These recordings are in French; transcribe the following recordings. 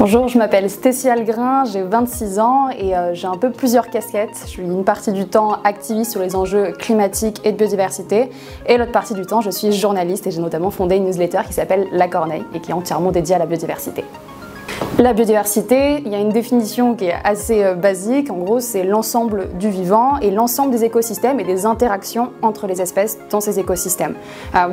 Bonjour, je m'appelle Stécie Algrin, j'ai 26 ans et j'ai un peu plusieurs casquettes. Je suis une partie du temps activiste sur les enjeux climatiques et de biodiversité et l'autre partie du temps je suis journaliste et j'ai notamment fondé une newsletter qui s'appelle La Corneille et qui est entièrement dédiée à la biodiversité. La biodiversité, il y a une définition qui est assez basique. En gros, c'est l'ensemble du vivant et l'ensemble des écosystèmes et des interactions entre les espèces dans ces écosystèmes.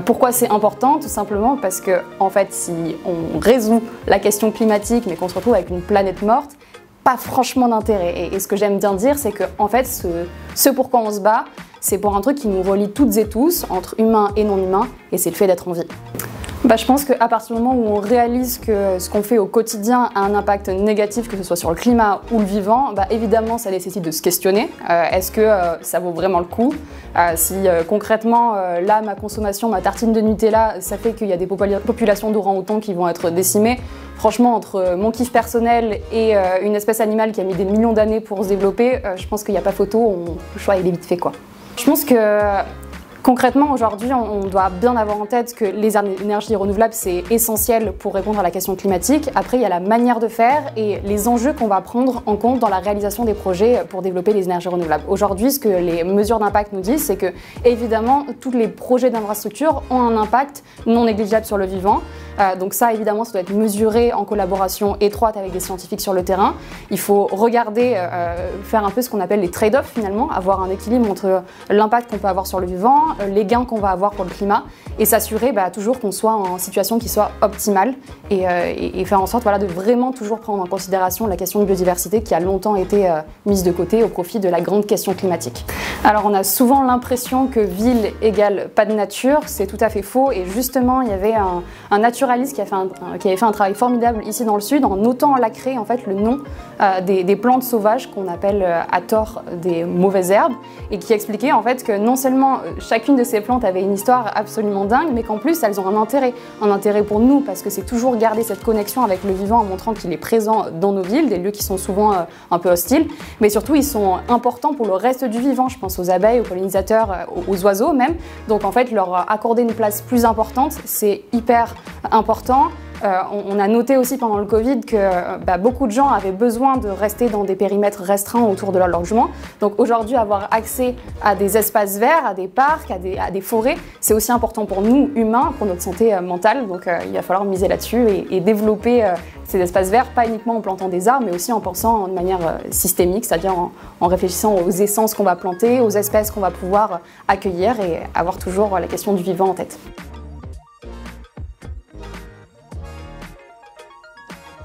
Pourquoi c'est important? Tout simplement parce que, en fait, si on résout la question climatique mais qu'on se retrouve avec une planète morte, pas franchement d'intérêt. Et ce que j'aime bien dire, c'est que, en fait, ce pourquoi on se bat, c'est pour un truc qui nous relie toutes et tous, entre humains et non humains, et c'est le fait d'être en vie. Je pense qu'à partir du moment où on réalise que ce qu'on fait au quotidien a un impact négatif, que ce soit sur le climat ou le vivant, évidemment ça nécessite de se questionner. Est-ce que ça vaut vraiment le coup? Si concrètement, là, ma consommation, ma tartine de Nutella, ça fait qu'il y a des populations d'orang-outans qui vont être décimées, franchement, entre mon kiff personnel et une espèce animale qui a mis des millions d'années pour se développer, je pense qu'il n'y a pas photo, le choix il est vite fait, quoi. Je pense que concrètement, aujourd'hui, on doit bien avoir en tête que les énergies renouvelables, c'est essentiel pour répondre à la question climatique. Après, il y a la manière de faire et les enjeux qu'on va prendre en compte dans la réalisation des projets pour développer les énergies renouvelables. Aujourd'hui, ce que les mesures d'impact nous disent, c'est que, évidemment, tous les projets d'infrastructure ont un impact non négligeable sur le vivant. Donc ça, évidemment, ça doit être mesuré en collaboration étroite avec des scientifiques sur le terrain. Il faut regarder, faire un peu ce qu'on appelle les trade-offs, finalement, avoir un équilibre entre l'impact qu'on peut avoir sur le vivant, les gains qu'on va avoir pour le climat et s'assurer toujours qu'on soit en situation qui soit optimale et faire en sorte de vraiment toujours prendre en considération la question de biodiversité qui a longtemps été mise de côté au profit de la grande question climatique. Alors on a souvent l'impression que ville égale pas de nature, c'est tout à fait faux et justement il y avait un naturaliste qui avait fait un travail formidable ici dans le sud en notant à la craie en fait le nom des plantes sauvages qu'on appelle à tort des mauvaises herbes et qui expliquait en fait que non seulement chacune de ces plantes avait une histoire absolument dingue, mais qu'en plus elles ont un intérêt pour nous parce que c'est toujours garder cette connexion avec le vivant en montrant qu'il est présent dans nos villes, des lieux qui sont souvent un peu hostiles, mais surtout ils sont importants pour le reste du vivant, je pense aux abeilles, aux pollinisateurs, aux oiseaux même, donc en fait leur accorder une place plus importante, c'est hyper important. On a noté aussi pendant le Covid que beaucoup de gens avaient besoin de rester dans des périmètres restreints autour de leur logement. Donc aujourd'hui, avoir accès à des espaces verts, à des parcs, à des forêts, c'est aussi important pour nous, humains, pour notre santé mentale. Donc il va falloir miser là-dessus et développer ces espaces verts, pas uniquement en plantant des arbres, mais aussi en pensant de manière systémique, c'est-à-dire en réfléchissant aux essences qu'on va planter, aux espèces qu'on va pouvoir accueillir et avoir toujours la question du vivant en tête.